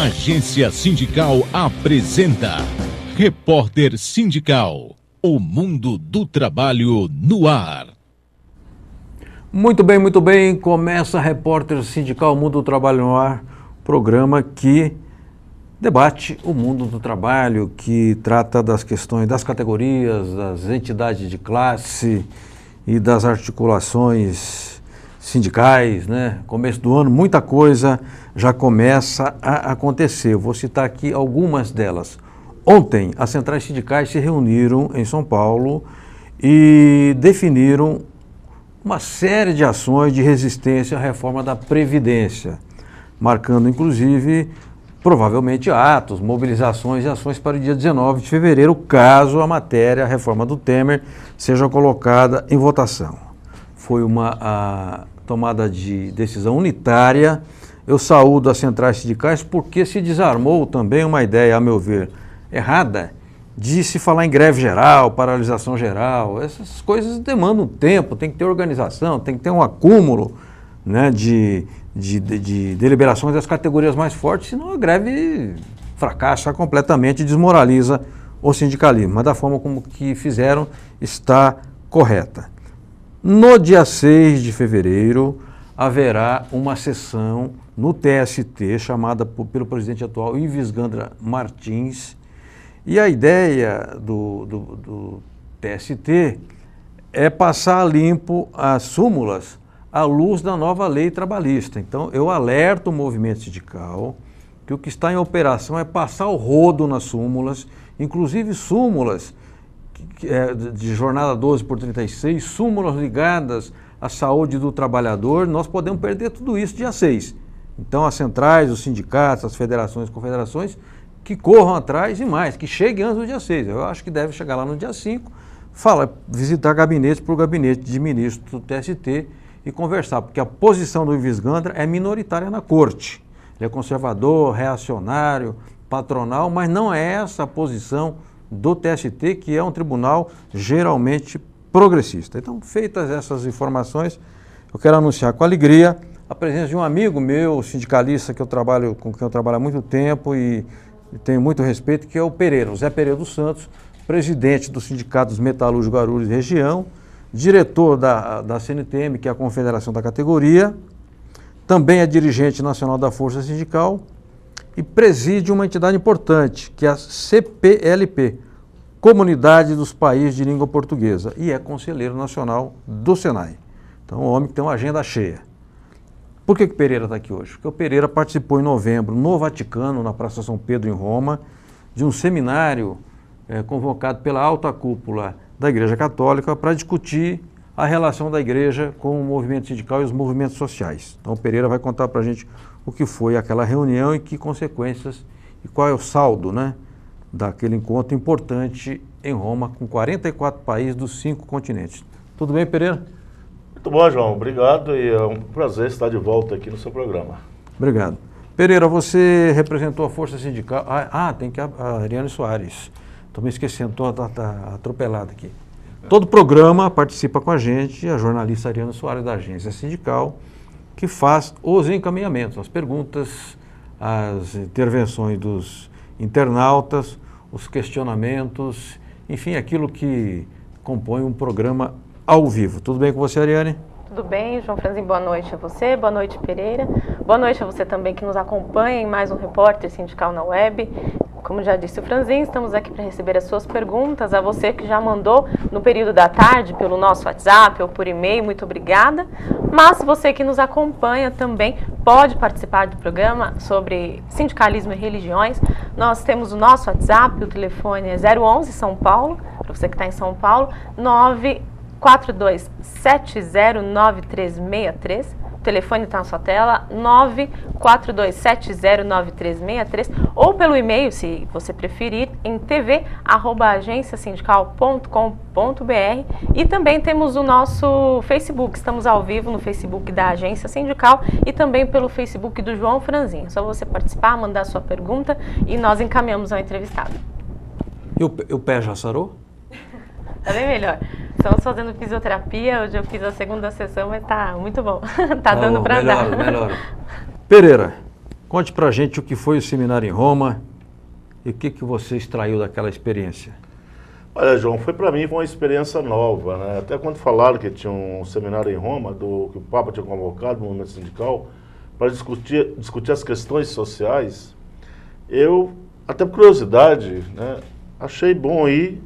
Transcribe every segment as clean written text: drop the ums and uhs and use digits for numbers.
Agência Sindical apresenta Repórter Sindical, o mundo do trabalho no ar. Muito bem. Começa Repórter Sindical, o mundo do trabalho no ar, programa que debate o mundo do trabalho, que trata das questões das categorias, das entidades de classe e das articulações sindicais, né? Começo do ano, muita coisa já começa a acontecer. Eu vou citar aqui algumas delas. Ontem, as centrais sindicais se reuniram em São Paulo e definiram uma série de ações de resistência à reforma da Previdência, marcando, inclusive, provavelmente atos, mobilizações e ações para o dia 19 de fevereiro, caso a matéria, a reforma do Temer, seja colocada em votação. Foi uma tomada de decisão unitária. Eu saúdo as centrais sindicais porque se desarmou também uma ideia, a meu ver, errada, de se falar em greve geral, paralisação geral. Essas coisas demandam tempo, tem que ter organização, tem que ter um acúmulo, né, de deliberações das categorias mais fortes, senão a greve fracassa completamente e desmoraliza o sindicalismo. Mas da forma como que fizeram, está correta. No dia 6 de fevereiro, haverá uma sessão no TST, chamada pelo presidente atual Ives Gandra Martins, e a ideia do TST é passar a limpo as súmulas à luz da nova lei trabalhista. Então, eu alerto o movimento sindical que o que está em operação é passar o rodo nas súmulas, inclusive súmulas de jornada 12 por 36, súmulas ligadas à saúde do trabalhador. Nós podemos perder tudo isso dia 6. Então, as centrais, os sindicatos, as federações, confederações, que corram atrás e mais, que cheguem antes do dia 6. Eu acho que deve chegar lá no dia 5, visitar gabinete por gabinete de ministro do TST e conversar, porque a posição do Ives Gandra é minoritária na corte. Ele é conservador, reacionário, patronal, mas não é essa a posição do TST, que é um tribunal geralmente progressista. Então, feitas essas informações, eu quero anunciar com alegria a presença de um amigo meu, sindicalista, com quem eu trabalho há muito tempo e tenho muito respeito, que é o Pereira, o Zé Pereira dos Santos, presidente do Sindicato dos Metalúrgicos Guarulhos Região, diretor da CNTM, que é a confederação da categoria, também é dirigente nacional da Força Sindical e preside uma entidade importante, que é a CPLP, Comunidade dos Países de Língua Portuguesa, e é conselheiro nacional do Senai. Então, um homem que tem uma agenda cheia. Por que o Pereira está aqui hoje? Porque o Pereira participou em novembro, no Vaticano, na Praça São Pedro, em Roma, de um seminário convocado pela alta cúpula da Igreja Católica para discutir a relação da Igreja com o movimento sindical e os movimentos sociais. Então, o Pereira vai contar para a gente o que foi aquela reunião e que consequências e qual é o saldo, né, daquele encontro importante em Roma, com 44 países dos 5 continentes. Tudo bem, Pereira? Muito bom, João. Obrigado e é um prazer estar de volta aqui no seu programa. Obrigado. Pereira, você representou a Força Sindical... tem que a Ariane Soares. Estou me esquecendo, estou atropelado aqui. Todo programa participa com a gente a jornalista Ariane Soares, da Agência Sindical, que faz os encaminhamentos, as perguntas, as intervenções dos internautas, os questionamentos, enfim, aquilo que compõe um programa ao vivo. Tudo bem com você, Ariane? Tudo bem, João Franzin, boa noite a você, boa noite, Pereira. Boa noite a você também que nos acompanha em mais um Repórter Sindical na Web. Como já disse o Franzin, estamos aqui para receber as suas perguntas. A você que já mandou no período da tarde pelo nosso WhatsApp ou por e-mail, muito obrigada. Mas você que nos acompanha também pode participar do programa sobre sindicalismo e religiões. Nós temos o nosso WhatsApp, o telefone é 011 São Paulo, para você que está em São Paulo, 942709363. O telefone está na sua tela, 942709363, ou pelo e-mail, se você preferir, em tv@agenciasindical.com.br. E também temos o nosso Facebook, estamos ao vivo no Facebook da Agência Sindical e também pelo Facebook do João Franzin. É só você participar, mandar sua pergunta e nós encaminhamos ao entrevistado. E o pé já sarou? Tá bem melhor. Estamos fazendo fisioterapia, hoje eu fiz a segunda sessão, mas tá muito bom. Tá dando para andar. Melhor. Pereira, Conte pra gente o que foi o seminário em Roma e o que você extraiu daquela experiência. Olha, João, foi uma experiência nova, né? Até quando falaram que tinha um seminário em Roma, que o Papa tinha convocado no movimento sindical, para discutir as questões sociais, eu, até por curiosidade, né, achei bom ir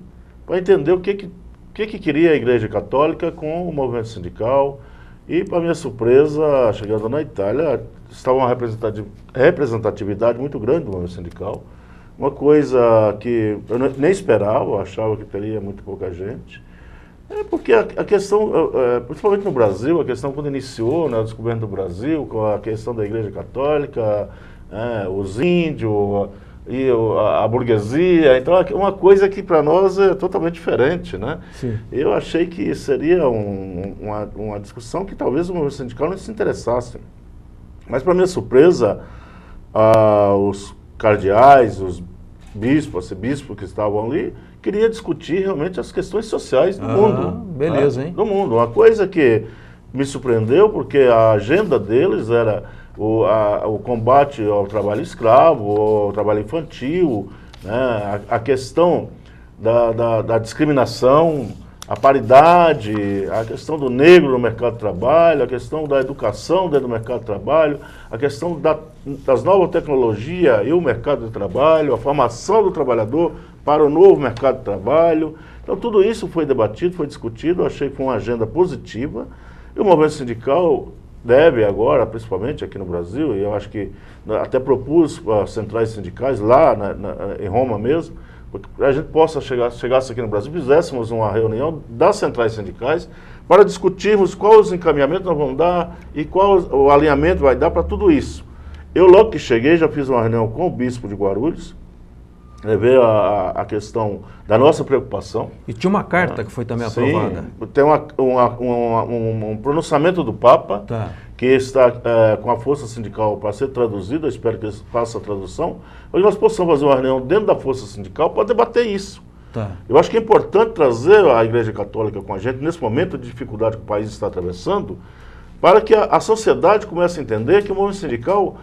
para entender o que queria a Igreja Católica com o movimento sindical. E, para minha surpresa, chegando na Itália, estava uma representatividade muito grande do movimento sindical. Uma coisa que eu nem esperava, eu achava que teria muito pouca gente. Porque a questão, principalmente no Brasil, a questão quando iniciou, né, o descoberto do Brasil, com a questão da Igreja Católica, os índios e a burguesia, então é uma coisa que para nós é totalmente diferente, né? Sim. Eu achei que seria uma discussão que talvez o movimento sindical não se interessasse. Mas, para minha surpresa, os cardeais, os bispos, arcebispos que estavam ali, queria discutir realmente as questões sociais do mundo. Beleza, né? hein? Do mundo. Uma coisa que me surpreendeu, porque a agenda deles era o combate ao trabalho escravo, ao trabalho infantil, né? A questão da discriminação, a paridade, a questão do negro no mercado de trabalho, a questão da educação dentro do mercado de trabalho, a questão das novas tecnologias e o mercado de trabalho, a formação do trabalhador para o novo mercado de trabalho. Então, tudo isso foi debatido, foi discutido, eu achei que foi uma agenda positiva. E o movimento sindical deve agora, principalmente aqui no Brasil, e eu acho que até propus as centrais sindicais lá em Roma mesmo, para a gente possa chegasse aqui no Brasil, fizéssemos uma reunião das centrais sindicais para discutirmos quais os encaminhamentos nós vamos dar e qual o alinhamento vai dar para tudo isso. Eu, logo que cheguei, já fiz uma reunião com o bispo de Guarulhos, levei a questão da nossa preocupação. E tinha uma carta que foi também aprovada. Tem um pronunciamento do Papa, que está com a força sindical para ser traduzido, eu espero que ele faça a tradução, para que nós possamos fazer uma reunião dentro da força sindical para debater isso. Eu acho que é importante trazer a Igreja Católica com a gente, nesse momento de dificuldade que o país está atravessando, para que a sociedade comece a entender que o movimento sindical,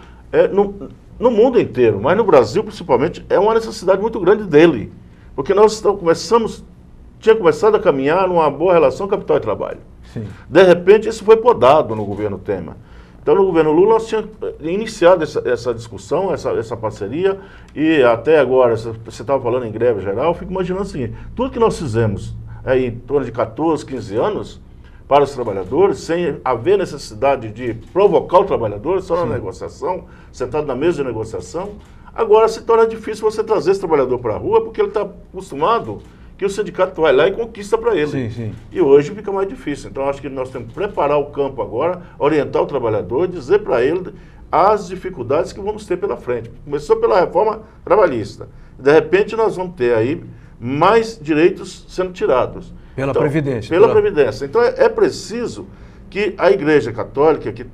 no mundo inteiro, mas no Brasil principalmente, é uma necessidade muito grande dele. Porque nós tinha começado a caminhar numa boa relação capital e trabalho. Sim. De repente, isso foi podado no governo Temer. Então, no governo Lula, nós tínhamos iniciado essa discussão, essa parceria, e até agora, você estava falando em greve geral, eu fico imaginando o seguinte, tudo que nós fizemos em torno de 14, 15 anos, para os trabalhadores, sem haver necessidade de provocar o trabalhador, só na negociação, sentado na mesa de negociação, agora se torna difícil você trazer esse trabalhador para a rua, porque ele está acostumado que o sindicato vai lá e conquista para ele. E hoje fica mais difícil. Então, acho que nós temos que preparar o campo agora, orientar o trabalhador, dizer para ele as dificuldades que vamos ter pela frente. Começou pela reforma trabalhista. De repente, nós vamos ter aí mais direitos sendo tirados. Pela Previdência. Pela Previdência. Então, é preciso que a Igreja Católica, que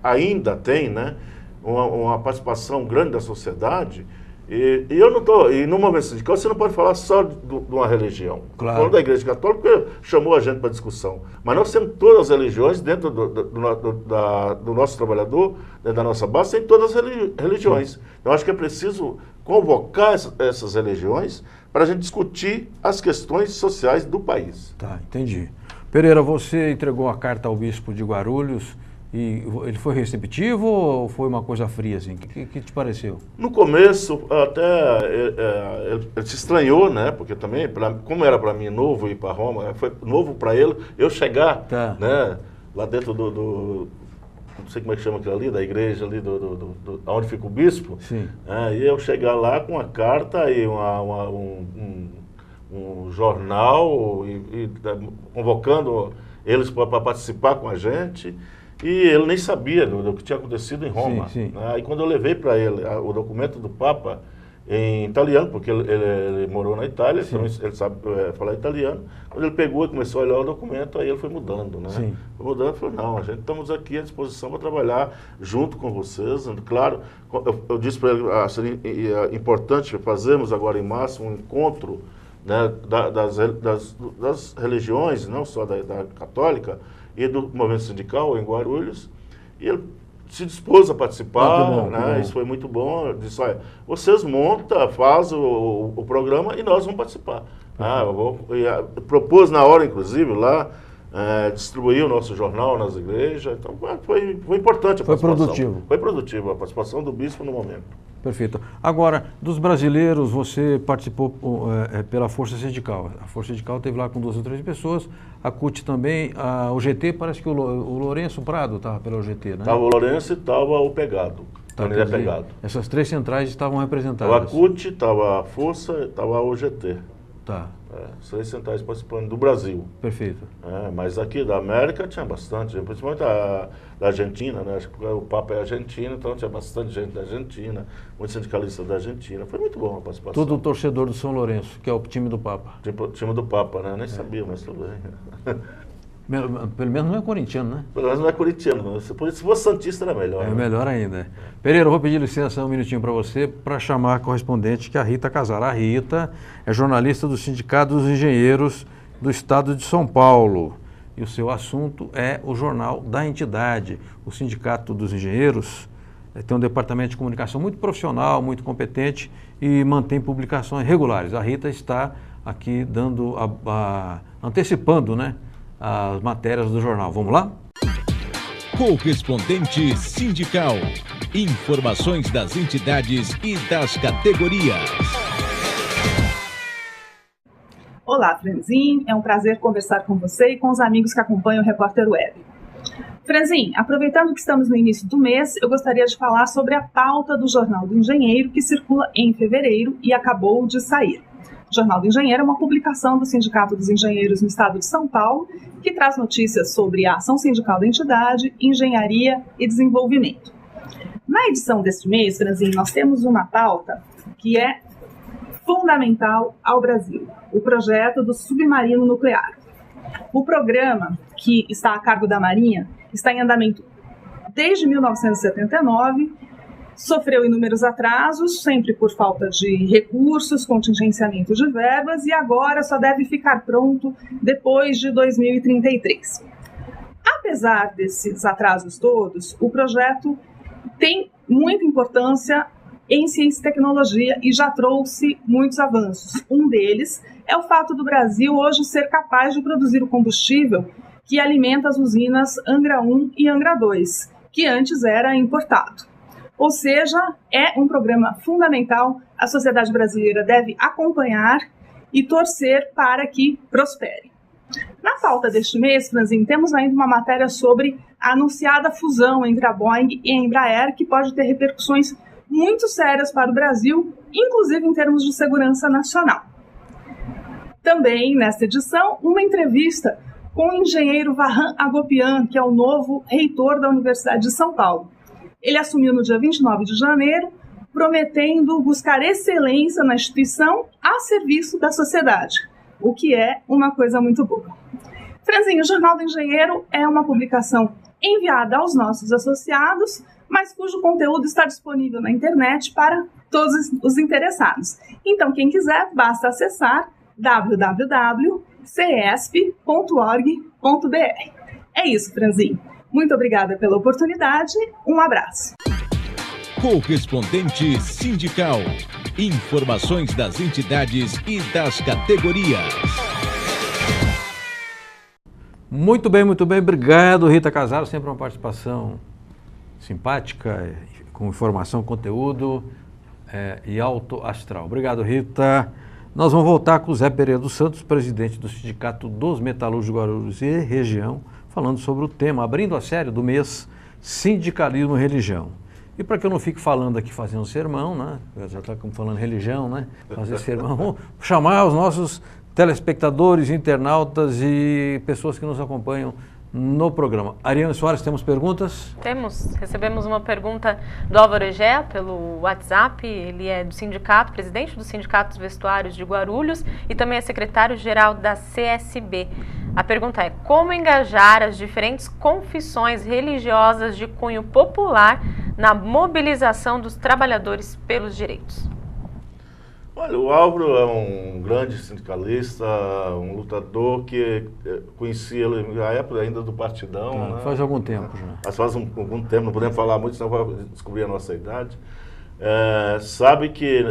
ainda tem, né, uma participação grande da sociedade, e eu não estou, e no movimento sindical você não pode falar só de uma religião. Claro. Falando da Igreja Católica, porque chamou a gente para discussão. Mas nós temos todas as religiões dentro do nosso trabalhador, dentro da nossa base, tem todas as religiões. Então, acho que é preciso convocar essas religiões para a gente discutir as questões sociais do país. Tá, entendi. Pereira, você entregou a carta ao bispo de Guarulhos e ele foi receptivo ou foi uma coisa fria, assim? O que te pareceu? No começo, até ele se estranhou, né? Porque também, como era para mim novo ir para Roma, foi novo para ele, eu chegar, né? Lá dentro não sei como é que chama aquilo ali, da igreja ali, onde fica o bispo. Sim. E eu chegar lá com uma carta e um jornal convocando eles para participar com a gente. E ele nem sabia do que tinha acontecido em Roma. Sim. Aí quando eu levei para ele o documento do Papa em italiano, porque ele morou na Itália, então ele sabe falar italiano, quando ele pegou e começou a olhar o documento, aí ele foi mudando, né? Sim. Foi mudando e falou, não, a gente estamos aqui à disposição para trabalhar junto com vocês. Claro, eu disse para ele, seria importante fazermos agora em março um encontro, né, das religiões, não só da católica, e do movimento sindical em Guarulhos, e ele se dispôs a participar, bom, né? Isso foi muito bom. Eu disse, olha, vocês montam, fazem o programa e nós vamos participar. Propôs na hora, inclusive, lá, distribuir o nosso jornal nas igrejas. Então, foi importante a participação. Foi produtivo. Foi produtivo a participação do bispo no momento. Perfeito. Agora, dos brasileiros, você participou pela Força Sindical. A Força Sindical teve lá com 2 ou 3 pessoas, a CUT também, o GT, parece que o Lourenço Prado estava pela UGT, né? Estava o Lourenço e estava o Pegado. Pegado. Essas 3 centrais estavam representadas. Estava a CUT, estava a Força e estava a UGT. Tá. 6 centrais participando do Brasil. Perfeito. Mas aqui da América tinha bastante, principalmente da Argentina, né? Acho que o Papa é argentino, então tinha bastante gente da Argentina, muitos sindicalistas da Argentina. Foi muito bom a participação. Todo torcedor do São Lourenço, que é o time do Papa. Time do Papa, né? Nem sabia, mas tudo bem. Pelo menos não é corintiano, né? Pelo menos não é corintiano. Se fosse santista era melhor. É melhor ainda. Pereira, eu vou pedir licença um minutinho para você para chamar a correspondente, que é a Rita Casara. A Rita é jornalista do Sindicato dos Engenheiros do Estado de São Paulo. E o seu assunto é o jornal da entidade. O Sindicato dos Engenheiros tem um departamento de comunicação muito profissional, muito competente e mantém publicações regulares. A Rita está aqui dando, antecipando, né, as matérias do jornal. Vamos lá? Correspondente sindical. Informações das entidades e das categorias. Olá, Franzin. É um prazer conversar com você e com os amigos que acompanham o Repórter Web. Franzin, aproveitando que estamos no início do mês, eu gostaria de falar sobre a pauta do Jornal do Engenheiro, que circula em fevereiro e acabou de sair. O Jornal do Engenheiro é uma publicação do Sindicato dos Engenheiros no Estado de São Paulo, que traz notícias sobre a ação sindical da entidade, engenharia e desenvolvimento. Na edição deste mês, Franzin, nós temos uma pauta que é fundamental ao Brasil, o projeto do submarino nuclear. O programa, que está a cargo da Marinha, está em andamento desde 1979, sofreu inúmeros atrasos, sempre por falta de recursos, contingenciamento de verbas, e agora só deve ficar pronto depois de 2033. Apesar desses atrasos todos, o projeto tem muita importância em ciência e tecnologia e já trouxe muitos avanços. Um deles é o fato do Brasil hoje ser capaz de produzir o combustível que alimenta as usinas Angra 1 e Angra 2, que antes era importado. Ou seja, é um programa fundamental, a sociedade brasileira deve acompanhar e torcer para que prospere. Na pauta deste mês, Franzin, temos ainda uma matéria sobre a anunciada fusão entre a Boeing e a Embraer, que pode ter repercussões muito sérias para o Brasil, inclusive em termos de segurança nacional. Também, nesta edição, uma entrevista com o engenheiro Vahan Agopian, que é o novo reitor da Universidade de São Paulo. Ele assumiu no dia 29 de janeiro, prometendo buscar excelência na instituição a serviço da sociedade, o que é uma coisa muito boa. Franzinho, o Jornal do Engenheiro é uma publicação enviada aos nossos associados, mas cujo conteúdo está disponível na internet para todos os interessados. Então, quem quiser, basta acessar www.cesp.org.br. É isso, Franzinho. Muito obrigada pela oportunidade, um abraço. Correspondente sindical. Informações das entidades e das categorias. Muito bem, obrigado, Rita Casaro, sempre uma participação simpática, com informação, conteúdo e alto astral. Obrigado, Rita. Nós vamos voltar com o Zé Pereira dos Santos, presidente do Sindicato dos Metalúrgicos de Guarulhos e região, falando sobre o tema, abrindo a série do mês, Sindicalismo e Religião. E para que eu não fique falando aqui, fazendo sermão, né? Já está falando religião, né? Fazer sermão, vamos chamar os nossos telespectadores, internautas e pessoas que nos acompanham no programa. Ariane Soares, temos perguntas? Recebemos uma pergunta do Álvaro Egea pelo WhatsApp. Ele é do sindicato, presidente do Sindicato dos Vestuários de Guarulhos e também é secretário-geral da CSB. A pergunta é: como engajar as diferentes confissões religiosas de cunho popular na mobilização dos trabalhadores pelos direitos? Olha, o Álvaro é um grande sindicalista, um lutador que conheci ele na época ainda do Partidão. Né? Faz algum tempo já. Mas faz algum tempo, não podemos falar muito, senão vai descobrir a nossa idade. Sabe que,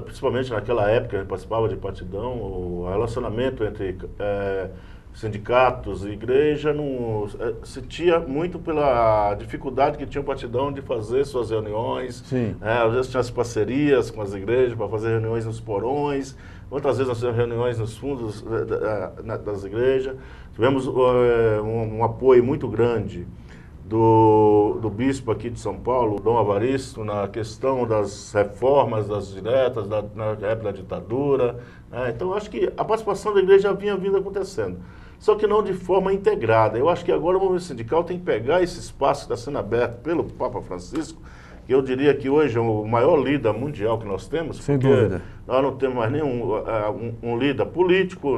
principalmente naquela época, a gente participava de Partidão, o relacionamento entre sindicatos e igreja se tinha muito pela dificuldade que tinha o Partidão de fazer suas reuniões. Às vezes tinha as parcerias com as igrejas para fazer reuniões nos porões, muitas vezes nós fizemos reuniões nos fundos das igrejas. Tivemos um apoio muito grande do bispo aqui de São Paulo, Dom Avaristo, na questão das reformas, das diretas, na época da ditadura. Então, acho que a participação da igreja já vinha vindo acontecendo, só que não de forma integrada. Eu acho que agora o movimento sindical tem que pegar esse espaço que está sendo aberto pelo Papa Francisco, que eu diria que hoje é o maior líder mundial que nós temos. Sem dúvida. Nós não temos mais nenhum um líder político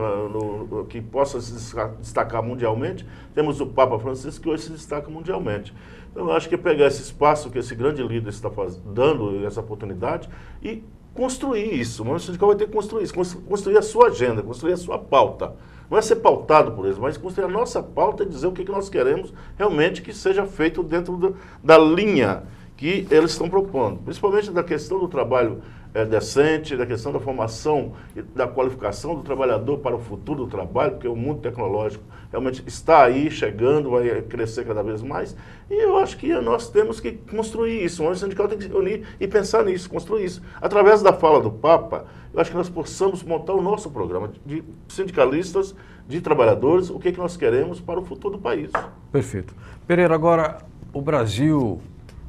que possa se destacar mundialmente. Temos o Papa Francisco, que hoje se destaca mundialmente. Então, eu acho que é pegar esse espaço que esse grande líder está dando, essa oportunidade, e construir isso. O movimento sindical vai ter que construir isso, construir a sua agenda, construir a sua pauta. Não é ser pautado por eles, mas construir a nossa pauta e dizer o que nós queremos realmente que seja feito dentro da linha que eles estão propondo, principalmente da questão do trabalho decente, da questão da formação e da qualificação do trabalhador para o futuro do trabalho, porque o mundo tecnológico realmente está aí, chegando, vai crescer cada vez mais, e eu acho que nós temos que construir isso. O movimento sindical tem que se unir e pensar nisso, construir isso. Através da fala do Papa, eu acho que nós possamos montar o nosso programa de sindicalistas, de trabalhadores, o que nós queremos para o futuro do país. Perfeito. Pereira, agora o Brasil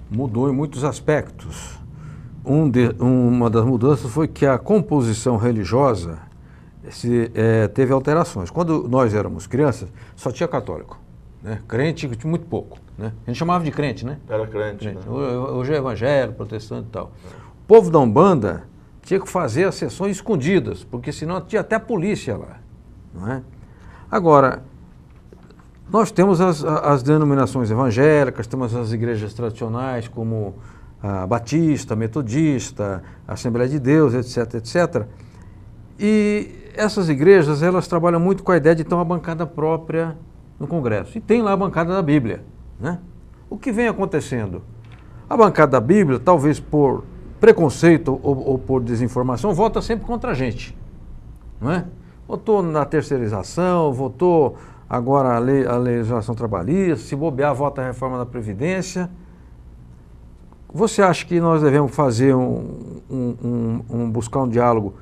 mudou em muitos aspectos. Uma das mudanças foi que a composição religiosa teve alterações. Quando nós éramos crianças, só tinha católico, né? Crente, muito pouco, né? A gente chamava de crente, né? Era crente. Né? Hoje é evangélico, protestante e tal. O povo da Umbanda tinha que fazer as sessões escondidas, porque senão tinha até a polícia lá, não é? Agora, nós temos as denominações evangélicas, temos as igrejas tradicionais como a Batista, Metodista, a Assembleia de Deus, etc, etc. E essas igrejas, elas trabalham muito com a ideia de ter uma bancada própria no Congresso. E tem lá a bancada da Bíblia, né? O que vem acontecendo? A bancada da Bíblia, talvez por preconceito ou por desinformação, vota sempre contra a gente, não é? Votou na terceirização, votou agora a legislação trabalhista, se bobear, vota a reforma da Previdência. Você acha que nós devemos fazer buscar um diálogo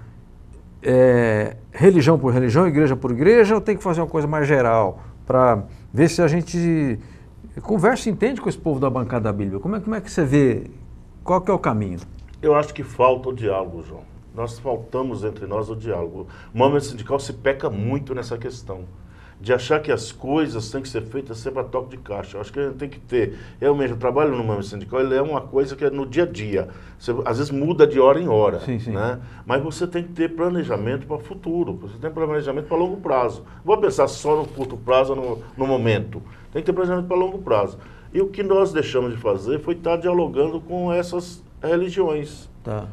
religião por religião, igreja por igreja, ou tem que fazer uma coisa mais geral para ver se a gente conversa e entende com esse povo da bancada da Bíblia? Como é que você vê? Qual que é o caminho? Eu acho que falta o diálogo, João. Nós faltamos entre nós o diálogo. O movimento sindical se peca muito nessa questão de achar que as coisas têm que ser feitas sempre a toque de caixa. Eu acho que a gente tem que ter, realmente, o trabalho no movimento sindical, ele é uma coisa que é no dia a dia. Você, às vezes muda de hora em hora, sim, sim. Né? Mas você tem que ter planejamento para o futuro, você tem planejamento para longo prazo. Não vou pensar só no curto prazo, no momento. Tem que ter planejamento para longo prazo. E o que nós deixamos de fazer foi estar dialogando com essas religiões. Tá.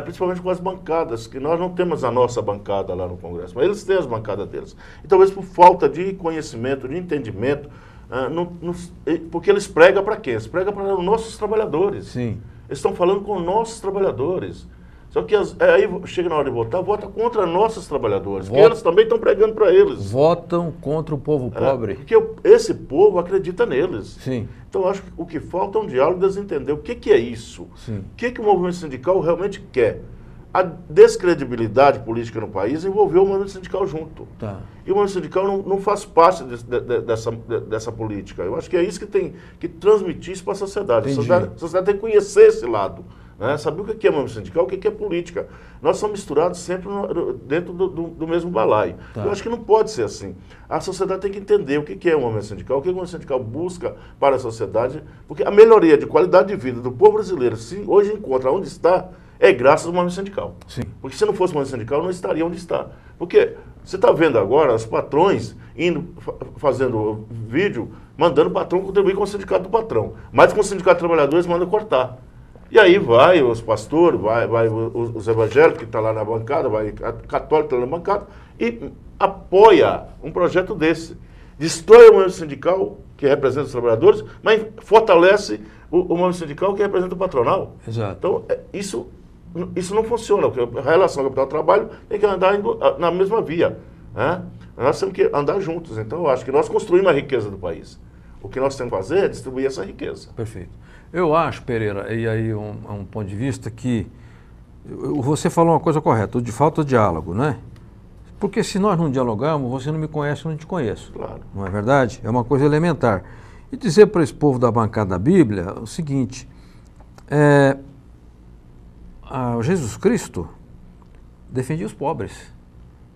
Principalmente com as bancadas, que nós não temos a nossa bancada lá no Congresso, mas eles têm as bancadas deles. E talvez por falta de conhecimento, de entendimento, porque eles pregam para quem? Eles pregam para os nossos trabalhadores. Sim. Eles estão falando com os nossos trabalhadores. Só que aí chega na hora de votar, vota contra nossos trabalhadores, porque eles também estão pregando para eles. Votam contra o povo pobre. Porque esse povo acredita neles. Sim. Então, acho que o que falta é um diálogo de eles entender o que é isso. Sim. O que o movimento sindical realmente quer. A descredibilidade política no país envolveu o movimento sindical junto. Tá. E o movimento sindical não faz parte dessa política. Eu acho que é isso que tem que transmitir isso para a sociedade. A sociedade tem que conhecer esse lado. Saber o que é movimento sindical, o que é política. Nós somos misturados sempre dentro do mesmo balaio. Tá. Eu acho que não pode ser assim. A sociedade tem que entender o que é o movimento sindical, o que o movimento sindical busca para a sociedade, porque a melhoria de qualidade de vida do povo brasileiro, se hoje encontra onde está, é graças ao movimento sindical. Sim. Porque se não fosse o movimento sindical, não estaria onde está. Porque você está vendo agora os patrões fazendo vídeo, mandando o patrão contribuir com o sindicato do patrão. Mas com o sindicato de trabalhadores manda cortar. E aí vai os pastores, vai os evangélicos que estão lá na bancada, vai católico que está na bancada, e apoia um projeto desse. Destrói o movimento sindical, que representa os trabalhadores, mas fortalece o movimento sindical que representa o patronal. Exato. Então, isso não funciona, porque a relação capital-trabalho tem que andar na mesma via. Né? Nós temos que andar juntos. Então, eu acho que nós construímos a riqueza do país. O que nós temos que fazer é distribuir essa riqueza. Perfeito. Eu acho, Pereira, e aí um ponto de vista que você falou uma coisa correta, de falta de diálogo, né? Porque se nós não dialogarmos, você não me conhece, eu não te conheço. Claro. Não é verdade? É uma coisa elementar. E dizer para esse povo da bancada da Bíblia o seguinte, Jesus Cristo defendia os pobres,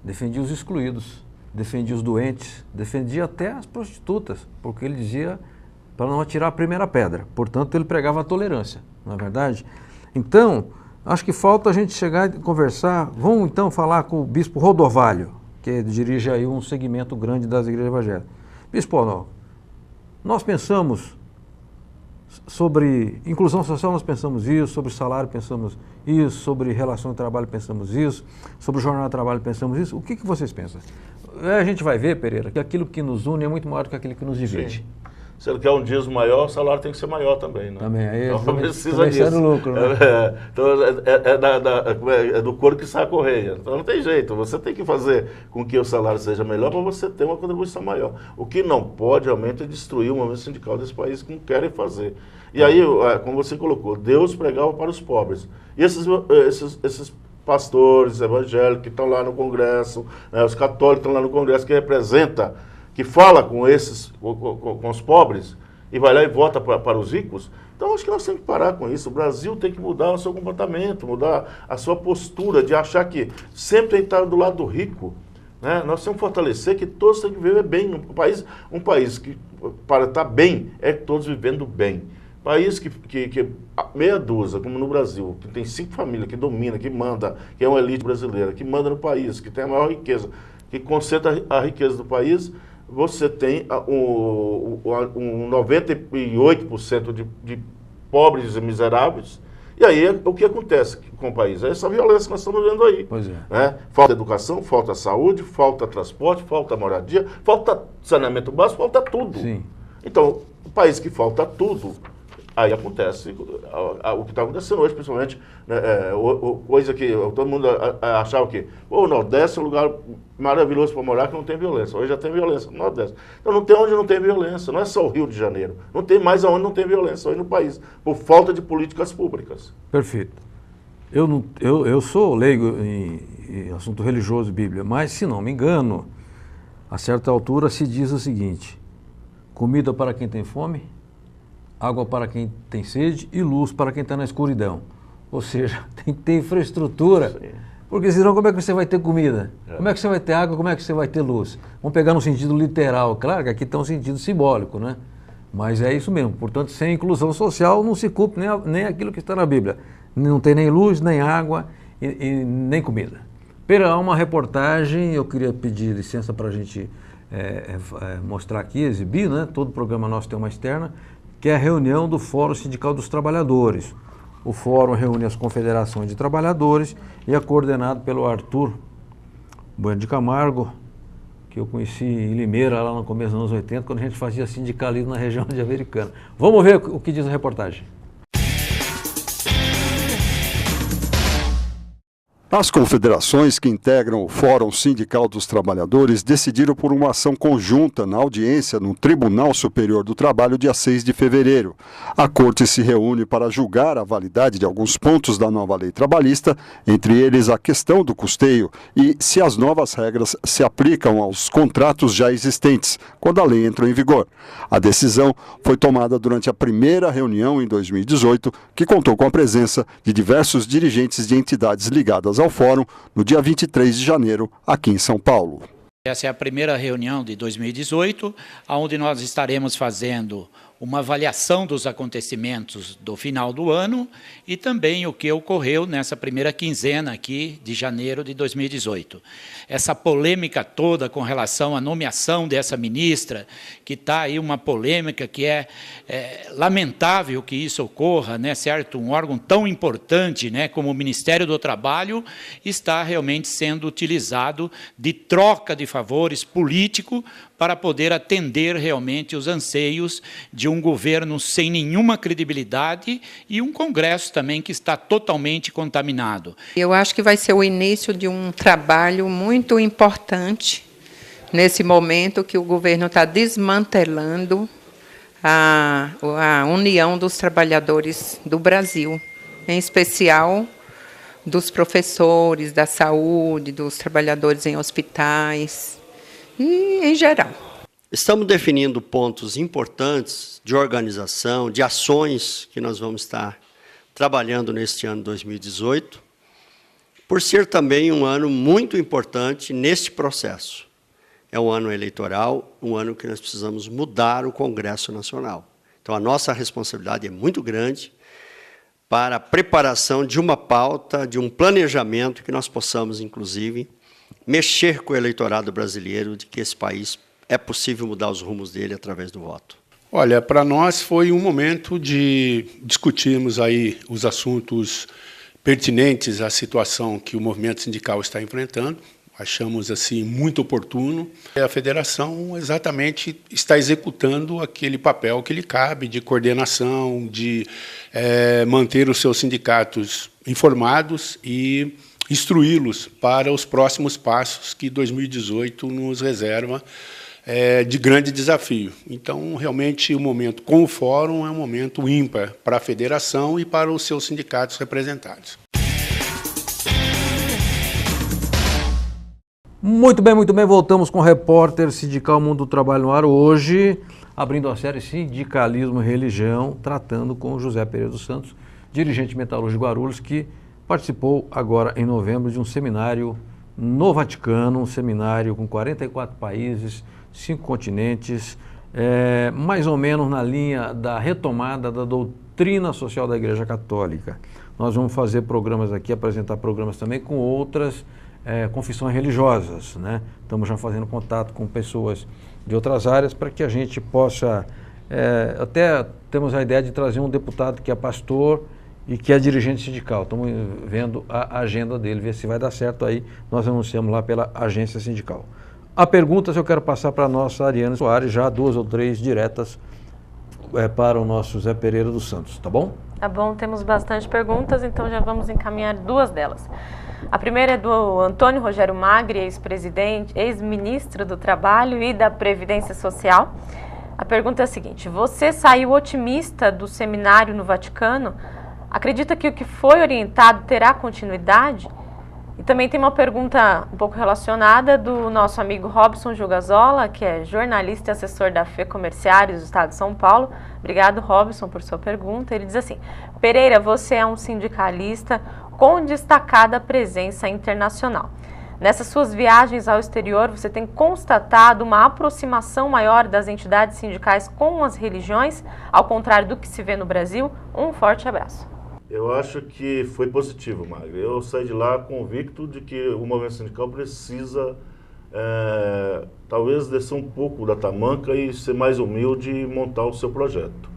defendia os excluídos, defendia os doentes, defendia até as prostitutas, porque ele dizia para não atirar a primeira pedra. Portanto, ele pregava a tolerância, não é verdade? Então, acho que falta a gente chegar e conversar. Vamos então falar com o bispo Rodovalho, que dirige aí um segmento grande das igrejas evangélicas. Bispo, nós pensamos sobre inclusão social, nós pensamos isso, sobre salário pensamos isso, sobre relação de trabalho pensamos isso, sobre jornada de trabalho pensamos isso. O que vocês pensam? A gente vai ver, Pereira, que aquilo que nos une é muito maior do que aquilo que nos divide. Sim. Se ele quer um dízimo maior, o salário tem que ser maior também, né? Também, aí então, precisa disso. disso. Lucro, né? Então, é do couro que sai a correia. Então não tem jeito, você tem que fazer com que o salário seja melhor para você ter uma contribuição maior. O que não pode realmente é destruir o movimento sindical desse país que não querem fazer. E aí, como você colocou, Deus pregava para os pobres. E esses pastores evangélicos que estão lá no Congresso, né, os católicos que estão lá no Congresso, que representa, que fala com os pobres e vai lá e vota para os ricos. Então, acho que nós temos que parar com isso. O Brasil tem que mudar o seu comportamento, mudar a sua postura de achar que sempre tem que estar do lado do rico. Né? Nós temos que fortalecer que todos têm que viver bem. Um país que, para estar bem, é todos vivendo bem. País que meia dúzia, como no Brasil, que tem 5 famílias, que domina, que manda, que é uma elite brasileira, que manda no país, que tem a maior riqueza, que concentra a riqueza do país, você tem um 98% de pobres e miseráveis. E aí, o que acontece com o país? É essa violência que nós estamos vendo aí. Pois é. Né? Falta educação, falta saúde, falta transporte, falta moradia, falta saneamento básico, falta tudo. Sim. Então, o país que falta tudo, aí acontece o que está acontecendo hoje, principalmente, né, coisa que todo mundo achava que o Nordeste é um lugar maravilhoso para morar, que não tem violência. Hoje já tem violência no Nordeste. Então não tem onde não tem violência, não é só o Rio de Janeiro. Não tem mais aonde não tem violência hoje no país, por falta de políticas públicas. Perfeito. Eu sou leigo em assunto religioso e Bíblia, mas se não me engano, a certa altura se diz o seguinte: comida para quem tem fome, água para quem tem sede e luz para quem está na escuridão. Ou seja, tem que ter infraestrutura, sim, porque senão como é que você vai ter comida? Como é que você vai ter água? Como é que você vai ter luz? Vamos pegar no sentido literal, claro que aqui está um sentido simbólico, né? Mas é isso mesmo, portanto, sem inclusão social não se cumpre nem aquilo que está na Bíblia. Não tem nem luz, nem água e nem comida. Pera, há uma reportagem, eu queria pedir licença para a gente mostrar aqui, exibir, né? Todo programa nosso tem uma externa, que é a reunião do Fórum Sindical dos Trabalhadores. O fórum reúne as confederações de trabalhadores e é coordenado pelo Arthur Bueno de Camargo, que eu conheci em Limeira, lá no começo dos anos 80, quando a gente fazia sindicalismo na região de Americana. Vamos ver o que diz a reportagem. As confederações que integram o Fórum Sindical dos Trabalhadores decidiram por uma ação conjunta na audiência no Tribunal Superior do Trabalho dia 6 de fevereiro. A Corte se reúne para julgar a validade de alguns pontos da nova lei trabalhista, entre eles a questão do custeio e se as novas regras se aplicam aos contratos já existentes, quando a lei entrou em vigor. A decisão foi tomada durante a primeira reunião em 2018, que contou com a presença de diversos dirigentes de entidades ligadas ao Fórum no dia 23 de janeiro, aqui em São Paulo. Essa é a primeira reunião de 2018, onde nós estaremos fazendo uma avaliação dos acontecimentos do final do ano e também o que ocorreu nessa primeira quinzena aqui de janeiro de 2018. Essa polêmica toda com relação à nomeação dessa ministra, que está aí uma polêmica que é lamentável que isso ocorra, né, certo? Um órgão tão importante, né, como o Ministério do Trabalho está realmente sendo utilizado de troca de favores político para poder atender realmente os anseios de um governo sem nenhuma credibilidade e um Congresso também que está totalmente contaminado. Eu acho que vai ser o início de um trabalho muito importante nesse momento que o governo está desmantelando a união dos trabalhadores do Brasil, em especial dos professores, da saúde, dos trabalhadores em hospitais e em geral. Estamos definindo pontos importantes de organização, de ações que nós vamos estar trabalhando neste ano 2018, por ser também um ano muito importante neste processo. É um ano eleitoral, um ano que nós precisamos mudar o Congresso Nacional. Então, a nossa responsabilidade é muito grande para a preparação de uma pauta, de um planejamento que nós possamos, inclusive, mexer com o eleitorado brasileiro de que esse país é possível mudar os rumos dele através do voto. Olha, para nós foi um momento de discutirmos aí os assuntos pertinentes à situação que o movimento sindical está enfrentando. Achamos assim muito oportuno. A federação exatamente está executando aquele papel que lhe cabe de coordenação, de manter os seus sindicatos informados e instruí-los para os próximos passos que 2018 nos reserva de grande desafio. Então, realmente, o momento com o Fórum é um momento ímpar para a federação e para os seus sindicatos representados. Muito bem, voltamos com o repórter sindical Mundo do Trabalho no ar, hoje abrindo a série Sindicalismo e Religião, tratando com José Pereira dos Santos, dirigente metalúrgico de Guarulhos, que participou agora em novembro de um seminário no Vaticano, um seminário com 44 países, 5 continentes, mais ou menos na linha da retomada da doutrina social da Igreja Católica. Nós vamos fazer programas aqui, apresentar programas também com outras confissões religiosas, né? Estamos já fazendo contato com pessoas de outras áreas para que a gente possa, até temos a ideia de trazer um deputado que é pastor e que é dirigente sindical. Estamos vendo a agenda dele, ver se vai dar certo aí, nós anunciamos lá pela agência sindical. A perguntas eu quero passar para a nossa Ariane Soares, já 2 ou 3 diretas para o nosso Zé Pereira dos Santos, tá bom? Tá bom, temos bastante perguntas, então já vamos encaminhar 2 delas. A primeira é do Antônio Rogério Magri, ex-presidente, ex-ministro do Trabalho e da Previdência Social. A pergunta é a seguinte: você saiu otimista do seminário no Vaticano? Acredita que o que foi orientado terá continuidade? E também tem uma pergunta um pouco relacionada do nosso amigo Robson Gilgazola, que é jornalista e assessor da FE Comerciários do Estado de São Paulo. Obrigado, Robson, por sua pergunta. Ele diz assim: Pereira, você é um sindicalista com destacada presença internacional. Nessas suas viagens ao exterior, você tem constatado uma aproximação maior das entidades sindicais com as religiões, ao contrário do que se vê no Brasil? Um forte abraço. Eu acho que foi positivo, Magro. Eu saí de lá convicto de que o movimento sindical precisa, talvez, descer um pouco da tamanca e ser mais humilde e montar o seu projeto,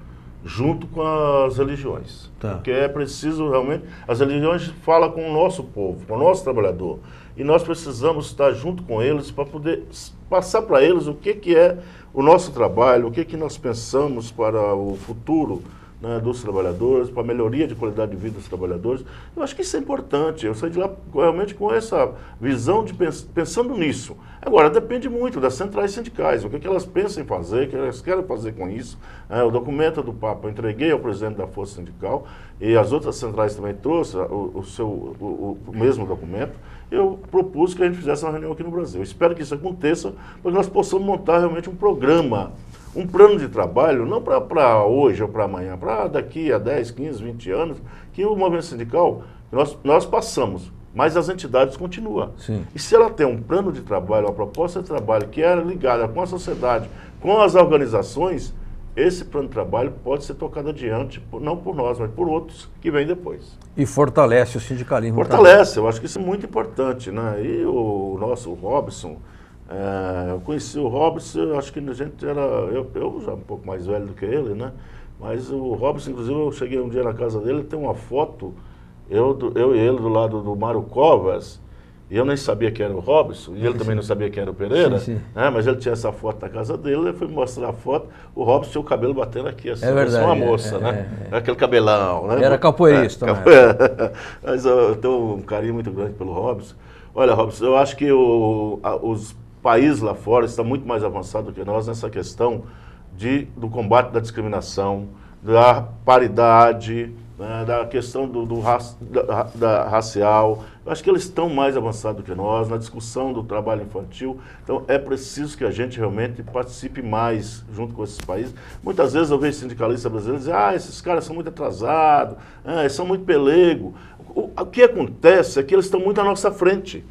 junto com as religiões. Tá. Porque é preciso realmente... As religiões falam com o nosso povo, com o nosso trabalhador. E nós precisamos estar junto com eles para poder passar para eles o que é o nosso trabalho, o que nós pensamos para o futuro, né, dos trabalhadores, para a melhoria de qualidade de vida dos trabalhadores. Eu acho que isso é importante. Eu saí de lá realmente com essa visão de pensando nisso. Agora, depende muito das centrais sindicais, o que elas pensam em fazer, o que elas querem fazer com isso. O documento do Papa eu entreguei ao presidente da Força Sindical e as outras centrais também trouxeram o mesmo documento. Eu propus que a gente fizesse uma reunião aqui no Brasil. Eu espero que isso aconteça para que nós possamos montar realmente um programa, um plano de trabalho, não para hoje ou para amanhã, para daqui a 10, 15, 20 anos, que o movimento sindical, nós passamos, mas as entidades continuam. Sim. E se ela tem um plano de trabalho, uma proposta de trabalho que é ligada com a sociedade, com as organizações, esse plano de trabalho pode ser tocado adiante, não por nós, mas por outros que vêm depois. E fortalece o sindicalismo. Fortalece, eu acho que isso é muito importante, né? E o nosso Robson, eu conheci o Robson, acho que a gente era, eu já um pouco mais velho do que ele, né? Mas o Robson, inclusive, eu cheguei um dia na casa dele, tem uma foto, eu e ele do lado do Mário Covas, e eu nem sabia que era o Robson, e ele também não sabia que era o Pereira, né? Mas ele tinha essa foto na casa dele, ele foi me mostrar a foto, o Robson tinha o cabelo batendo aqui, assim, verdade, uma moça, né? Aquele cabelão, né? Era capoeirista, né? Mas eu tenho um carinho muito grande pelo Robson. Olha, Robson, eu acho que os países lá fora estão muito mais avançados do que nós nessa questão do combate da discriminação, da paridade, né, da questão da racial. Eu acho que eles estão mais avançados do que nós na discussão do trabalho infantil. Então, é preciso que a gente realmente participe mais junto com esses países. Muitas vezes eu vejo sindicalistas brasileiros dizer, esses caras são muito atrasados, eles são muito pelego. O que acontece é que eles estão muito à nossa frente.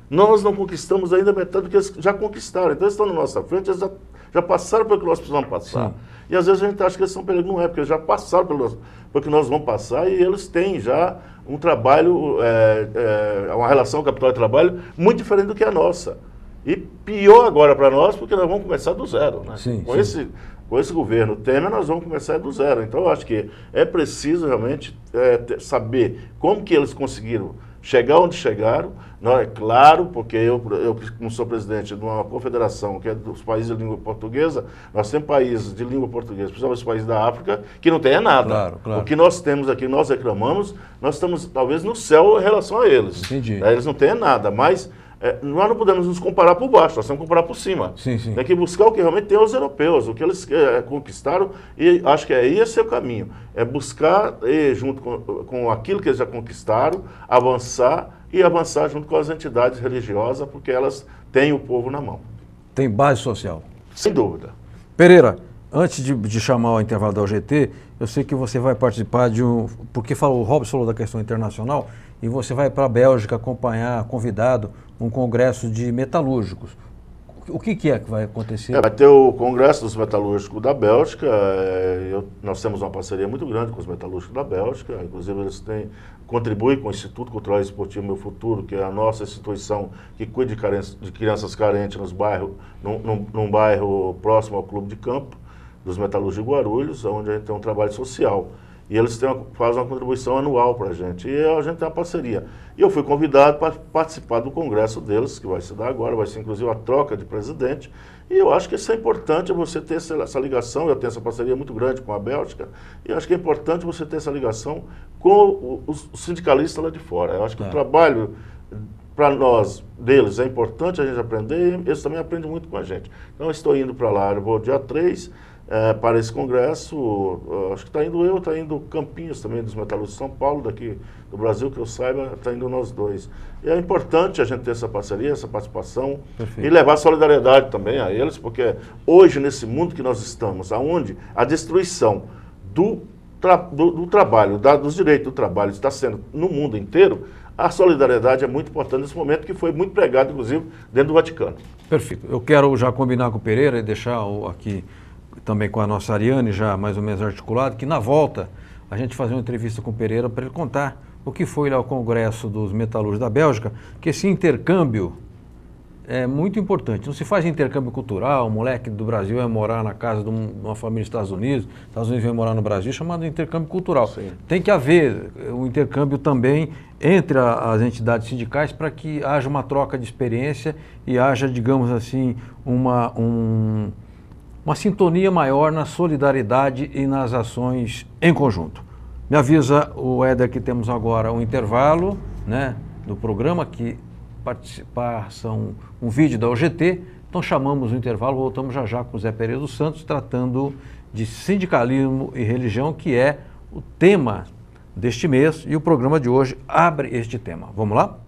Nós não conquistamos ainda metade do que eles já conquistaram. Então, eles estão na nossa frente, eles já passaram pelo que nós precisamos passar. Sim. E às vezes a gente acha que eles são peregrinos, não é, porque eles já passaram pelo que nós vamos passar e eles têm já um trabalho, uma relação capital e trabalho muito diferente do que a nossa. E pior agora para nós, porque nós vamos começar do zero. Né? Sim, com esse governo Temer, nós vamos começar do zero. Então, eu acho que é preciso realmente saber como que eles conseguiram chegar onde chegaram. Não, é claro, porque eu como sou presidente de uma confederação que é dos países de língua portuguesa, nós temos países de língua portuguesa, principalmente os países da África, que não tem nada. Claro. O que nós temos aqui, nós reclamamos, nós estamos talvez no céu em relação a eles. Entendi. Eles não têm nada, mas nós não podemos nos comparar por baixo, nós temos que comparar por cima. Sim. Tem que buscar o que realmente tem os europeus, o que eles conquistaram, e acho que esse é o caminho. É buscar, junto com aquilo que eles já conquistaram, avançar junto com as entidades religiosas, porque elas têm o povo na mão. Tem base social? Sem dúvida. Pereira, antes de chamar o intervalo da UGT, eu sei que você vai participar porque o Robson falou da questão internacional, e você vai para a Bélgica acompanhar, convidado, um congresso de metalúrgicos. O que é que vai acontecer? Vai ter o Congresso dos Metalúrgicos da Bélgica. Nós temos uma parceria muito grande com os metalúrgicos da Bélgica. Inclusive, eles contribuem com o Instituto Cultural e Esportivo Meu Futuro, que é a nossa instituição que cuida de crianças carentes num bairro próximo ao Clube de Campo dos Metalúrgicos de Guarulhos, onde a gente tem um trabalho social. E eles fazem uma contribuição anual para a gente. E a gente tem uma parceria. E eu fui convidado para participar do congresso deles, que vai se dar agora, vai ser inclusive a troca de presidente. E eu acho que isso é importante, você ter essa ligação. Eu tenho essa parceria muito grande com a Bélgica. E eu acho que é importante você ter essa ligação com os sindicalistas lá de fora. Eu acho que o trabalho para nós, deles, é importante a gente aprender, e eles também aprendem muito com a gente. Então, eu estou indo para lá, eu vou dia 3, para esse congresso, acho que está indo Campinhos também, dos metalúrgicos de São Paulo, daqui do Brasil, que eu saiba, está indo nós dois. E é importante a gente ter essa parceria, essa participação. Perfeito. E levar solidariedade também a eles, porque hoje, nesse mundo que nós estamos, onde a destruição do trabalho, dos direitos do trabalho está sendo no mundo inteiro, a solidariedade é muito importante nesse momento, que foi muito pregado, inclusive, dentro do Vaticano. Perfeito. Eu quero já combinar com o Pereira e deixar aqui também com a nossa Ariane, já mais ou menos articulado, que na volta a gente fazer uma entrevista com o Pereira para ele contar o que foi lá o Congresso dos Metalúrgicos da Bélgica, que esse intercâmbio é muito importante. Não se faz intercâmbio cultural, o moleque do Brasil vai morar na casa de uma família dos Estados Unidos vai morar no Brasil, chamado de intercâmbio cultural. Sim. Tem que haver um intercâmbio também entre as entidades sindicais para que haja uma troca de experiência e haja, digamos assim, uma sintonia maior na solidariedade e nas ações em conjunto. Me avisa o Éder que temos agora um intervalo, né, do programa, que participação um vídeo da UGT. Então chamamos o intervalo, voltamos já com o Zé Pereira dos Santos, tratando de sindicalismo e religião, que é o tema deste mês, e o programa de hoje abre este tema. Vamos lá?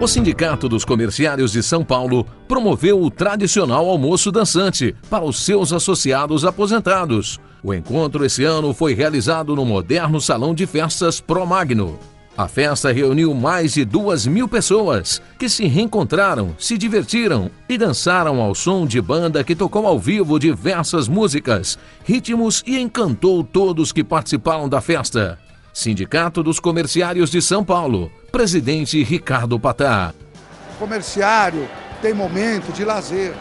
O Sindicato dos Comerciários de São Paulo promoveu o tradicional almoço dançante para os seus associados aposentados. O encontro esse ano foi realizado no moderno Salão de Festas Pro Magno. A festa reuniu mais de 2.000 pessoas que se reencontraram, se divertiram e dançaram ao som de banda que tocou ao vivo diversas músicas, ritmos e encantou todos que participaram da festa. Sindicato dos Comerciários de São Paulo, presidente Ricardo Patá. O comerciário tem momento de lazer,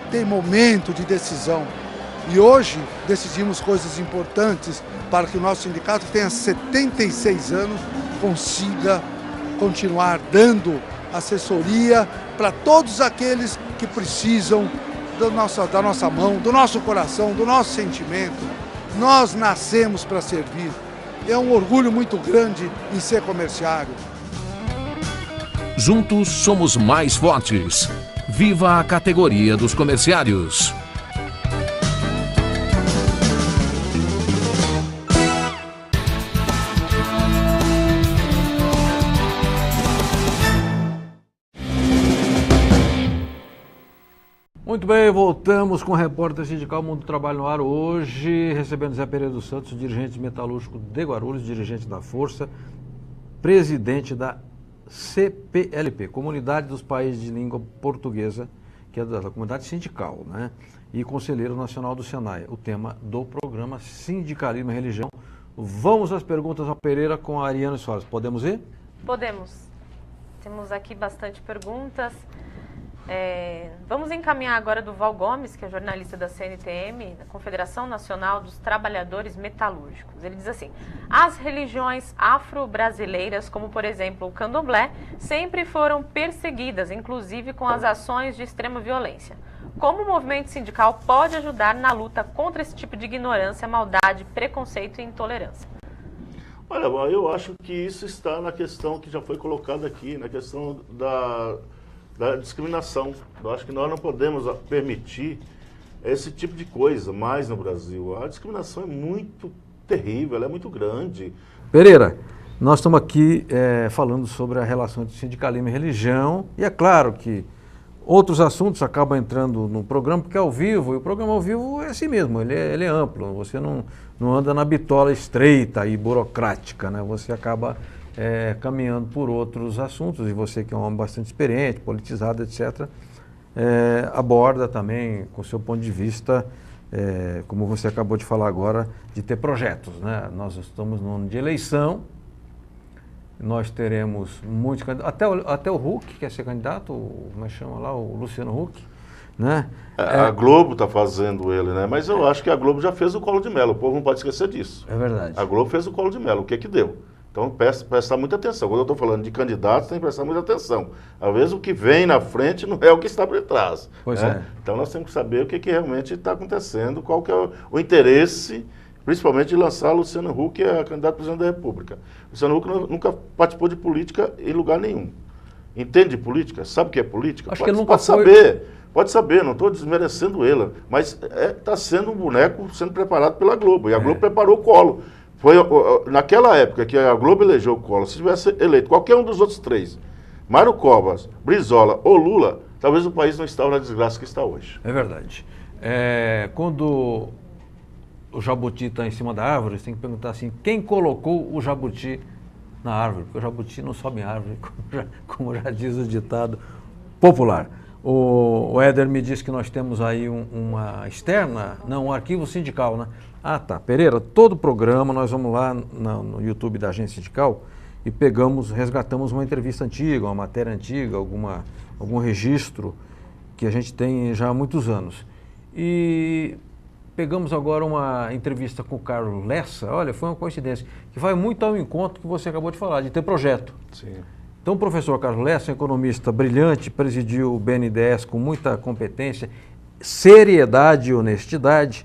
tem momento de decisão. E hoje decidimos coisas importantes para que o nosso sindicato, que tenha 76 anos, consiga continuar dando assessoria para todos aqueles que precisam da nossa mão, do nosso coração, do nosso sentimento. Nós nascemos para servir. É um orgulho muito grande em ser comerciário. Juntos somos mais fortes. Viva a categoria dos comerciários. Muito bem, voltamos com o repórter sindical Mundo do Trabalho no ar. Hoje, recebendo Zé Pereira dos Santos, dirigente metalúrgico de Guarulhos, dirigente da Força, presidente da CPLP, Comunidade dos Países de Língua Portuguesa, que é da comunidade sindical, né? E conselheiro nacional do Senai. O tema do programa Sindicalismo e Religião. Vamos às perguntas ao Pereira com a Ariane Soares. Podemos ir? Podemos. Temos aqui bastante perguntas. Vamos encaminhar agora do Val Gomes, que é jornalista da CNTM, da Confederação Nacional dos Trabalhadores Metalúrgicos. Ele diz assim: as religiões afro-brasileiras, como por exemplo o candomblé, sempre foram perseguidas, inclusive com as ações de extrema violência. Como o movimento sindical pode ajudar na luta contra esse tipo de ignorância, maldade, preconceito e intolerância? Olha, eu acho que isso está na questão que já foi colocada aqui, na questão da discriminação. Eu acho que nós não podemos permitir esse tipo de coisa mais no Brasil. A discriminação é muito terrível, ela é muito grande. Pereira, nós estamos aqui falando sobre a relação de sindicalismo e religião, e é claro que outros assuntos acabam entrando no programa, porque é ao vivo, e o programa ao vivo é assim mesmo, ele é amplo, você não anda na bitola estreita e burocrática, né? Você acaba caminhando por outros assuntos, e você que é um homem bastante experiente, politizado, etc., aborda também com o seu ponto de vista, como você acabou de falar agora, de ter projetos, né? Nós estamos num ano de eleição, nós teremos muitos candidatos, até o Huck quer ser candidato, como é que chama lá, o Luciano Huck, né? A Globo está fazendo ele, né? Mas eu acho que a Globo já fez o colo de mel, o povo não pode esquecer disso. É verdade. A Globo fez o colo de mel, o que deu? Então, prestar muita atenção. Quando eu estou falando de candidatos, tem que prestar muita atenção. Às vezes, o que vem na frente não é o que está por trás. Pois né? Então, nós temos que saber o que realmente está acontecendo, qual que é o interesse, principalmente de lançar Luciano Huck a candidato a presidente da República. Luciano Huck nunca participou de política em lugar nenhum. Entende de política? Sabe o que é política? Acho que ele nunca pode saber. Pode saber, não estou desmerecendo ele. Mas está sendo um boneco sendo preparado pela Globo. E a Globo preparou o colo. Foi naquela época que a Globo elegeu o Collor, se tivesse eleito qualquer um dos outros três, Mário Covas, Brizola ou Lula, talvez o país não estava na desgraça que está hoje. É verdade. Quando o jabuti está em cima da árvore, você tem que perguntar assim, quem colocou o jabuti na árvore? Porque o jabuti não sobe em árvore, como já diz o ditado popular. O Éder me disse que nós temos aí uma externa, um arquivo sindical, né? Ah, tá. Pereira, todo o programa, nós vamos lá no YouTube da Agência Sindical e resgatamos uma entrevista antiga, uma matéria antiga, algum registro que a gente tem já há muitos anos. E pegamos agora uma entrevista com o Carlos Lessa, olha, foi uma coincidência, que vai muito ao encontro que você acabou de falar, de ter projeto. Sim. Então, o professor Carlos Lessa, um economista brilhante, presidiu o BNDES com muita competência, seriedade e honestidade.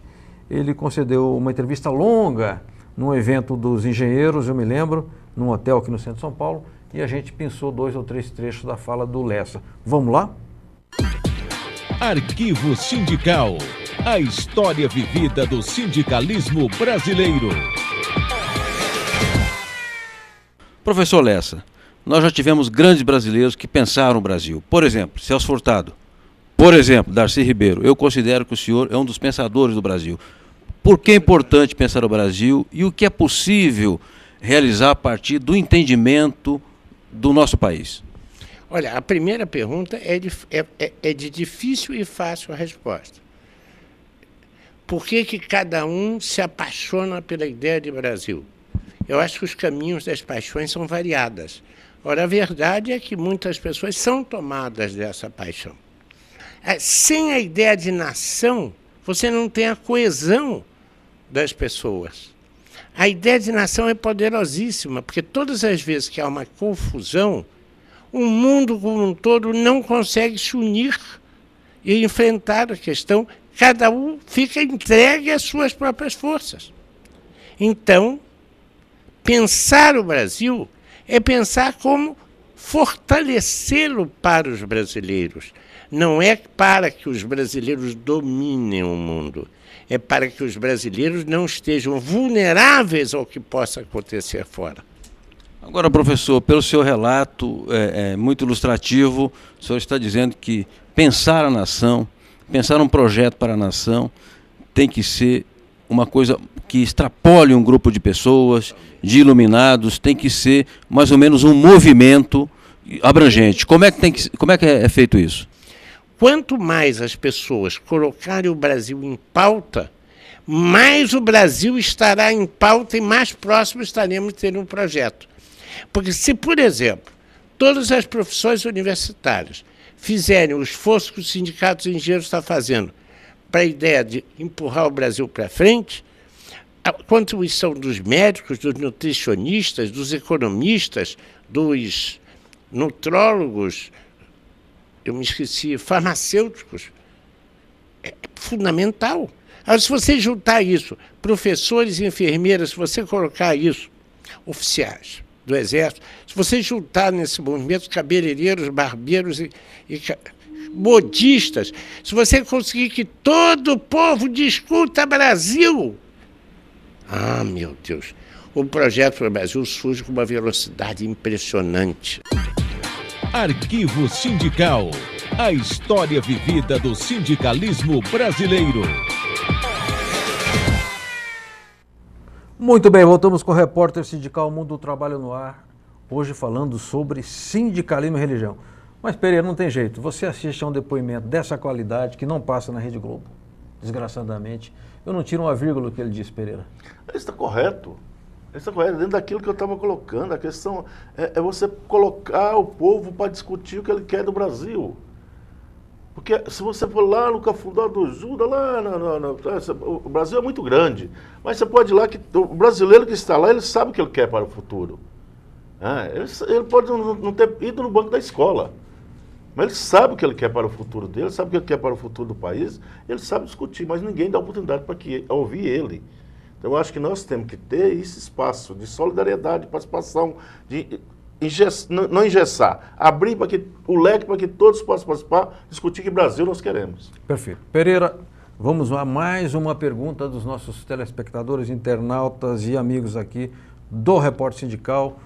Ele concedeu uma entrevista longa num evento dos engenheiros, eu me lembro, num hotel aqui no centro de São Paulo, e a gente pensou 2 ou 3 trechos da fala do Lessa. Vamos lá? Arquivo Sindical. A história vivida do sindicalismo brasileiro. Professor Lessa, nós já tivemos grandes brasileiros que pensaram o Brasil. Por exemplo, Celso Furtado. Por exemplo, Darcy Ribeiro. Eu considero que o senhor é um dos pensadores do Brasil. Por que é importante pensar o Brasil e o que é possível realizar a partir do entendimento do nosso país? Olha, a primeira pergunta é de difícil e fácil a resposta. Por que cada um se apaixona pela ideia de Brasil? Eu acho que os caminhos das paixões são variadas. Ora, a verdade é que muitas pessoas são tomadas dessa paixão. Sem a ideia de nação, você não tem a coesão das pessoas. A ideia de nação é poderosíssima, porque todas as vezes que há uma confusão, o mundo como um todo não consegue se unir e enfrentar a questão. Cada um fica entregue às suas próprias forças. Então, pensar o Brasil é pensar como fortalecê-lo para os brasileiros. Não é para que os brasileiros dominem o mundo, é para que os brasileiros não estejam vulneráveis ao que possa acontecer fora. Agora, professor, pelo seu relato muito ilustrativo, o senhor está dizendo que pensar a nação, pensar um projeto para a nação, tem que ser uma coisa que extrapole um grupo de pessoas, de iluminados, tem que ser mais ou menos um movimento abrangente. Como é que é feito isso? Quanto mais as pessoas colocarem o Brasil em pauta, mais o Brasil estará em pauta e mais próximo estaremos de ter um projeto. Porque se, por exemplo, todas as profissões universitárias fizerem o esforço que os sindicatos de engenheiros estão fazendo para a ideia de empurrar o Brasil para frente, a contribuição dos médicos, dos nutricionistas, dos economistas, dos nutrólogos, eu me esqueci, farmacêuticos, é fundamental. Agora, se você juntar isso, professores e enfermeiras, se você colocar isso, oficiais do Exército, se você juntar nesse movimento cabeleireiros, barbeiros e modistas, se você conseguir que todo o povo discuta Brasil, meu Deus, o projeto para o Brasil surge com uma velocidade impressionante. Arquivo Sindical, a história vivida do sindicalismo brasileiro. Muito bem, voltamos com o repórter sindical Mundo do Trabalho no Ar, hoje falando sobre sindicalismo e religião. Mas, Pereira, não tem jeito, você assiste a um depoimento dessa qualidade que não passa na Rede Globo, desgraçadamente. Eu não tiro uma vírgula do que ele disse, Pereira. Isso está correto. Isso está correto, dentro daquilo que eu estava colocando. A questão é você colocar o povo para discutir o que ele quer do Brasil. Porque se você for lá no Cafundó do Judas, lá o Brasil é muito grande, mas você pode ir lá, que o brasileiro que está lá, ele sabe o que ele quer para o futuro. Ele pode não ter ido no banco da escola, mas ele sabe o que ele quer para o futuro dele, sabe o que ele quer para o futuro do país, ele sabe discutir, mas ninguém dá oportunidade para ouvir ele. Então eu acho que nós temos que ter esse espaço de solidariedade, de participação, de não engessar, abrir o leque para que todos possam participar, discutir que Brasil nós queremos. Perfeito. Pereira, vamos a mais uma pergunta dos nossos telespectadores, internautas e amigos aqui do Repórter Sindical.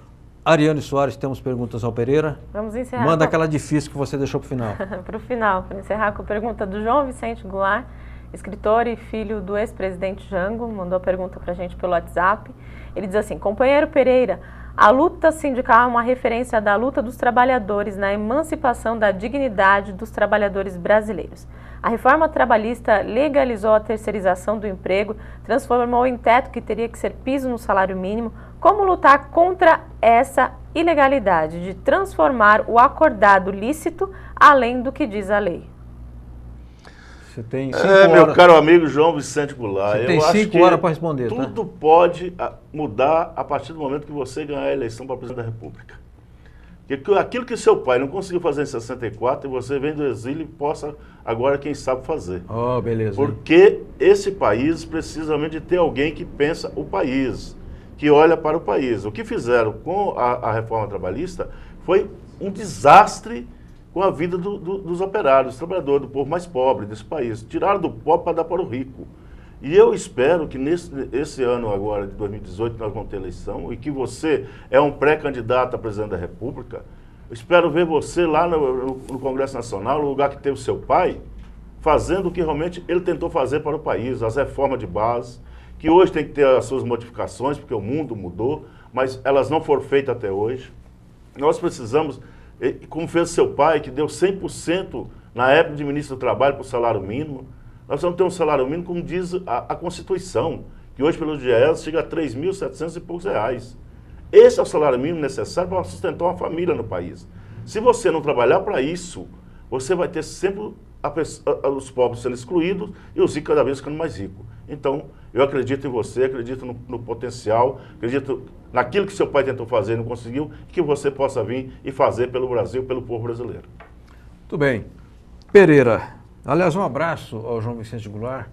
Ariane Soares, temos perguntas ao Pereira? Vamos encerrar. Manda aquela difícil que você deixou para o final. Para o final, para encerrar com a pergunta do João Vicente Goulart, escritor e filho do ex-presidente Jango, mandou a pergunta para a gente pelo WhatsApp. Ele diz assim: companheiro Pereira, a luta sindical é uma referência da luta dos trabalhadores na emancipação da dignidade dos trabalhadores brasileiros. A reforma trabalhista legalizou a terceirização do emprego, transformou em teto que teria que ser piso no salário mínimo. Como lutar contra essa ilegalidade de transformar o acordado lícito além do que diz a lei? Você tem 5 horas. Meu caro amigo João Vicente Goulart, você tem 5 horas para responder. Tudo pode mudar a partir do momento que você ganhar a eleição para presidente da República. Porque aquilo que seu pai não conseguiu fazer em 64, e você vem do exílio e possa agora, quem sabe, fazer. Oh, beleza. Porque esse país precisa de ter alguém que pensa o país, que olha para o país. O que fizeram com a reforma trabalhista foi um desastre com a vida dos operários, dos trabalhadores, do povo mais pobre desse país. Tiraram do pobre para dar para o rico. E eu espero que esse ano agora, de 2018, nós vamos ter eleição, e que você é um pré-candidato a presidente da República. Eu espero ver você lá no Congresso Nacional, no lugar que teve o seu pai, fazendo o que realmente ele tentou fazer para o país, as reformas de base, que hoje tem que ter as suas modificações, porque o mundo mudou, mas elas não foram feitas até hoje. Nós precisamos, como fez seu pai, que deu 100% na época de ministro do Trabalho para o salário mínimo, nós vamos ter um salário mínimo, como diz a Constituição, que hoje pelo DIEESE chega a R$ 3.700 e poucos reais. Esse é o salário mínimo necessário para sustentar uma família no país. Se você não trabalhar para isso, você vai ter sempre os pobres sendo excluídos e os ricos cada vez ficando mais ricos. Então, eu acredito em você, acredito no potencial, acredito naquilo que seu pai tentou fazer e não conseguiu, que você possa vir e fazer pelo Brasil, pelo povo brasileiro. Muito bem. Pereira, aliás, um abraço ao João Vicente Goulart,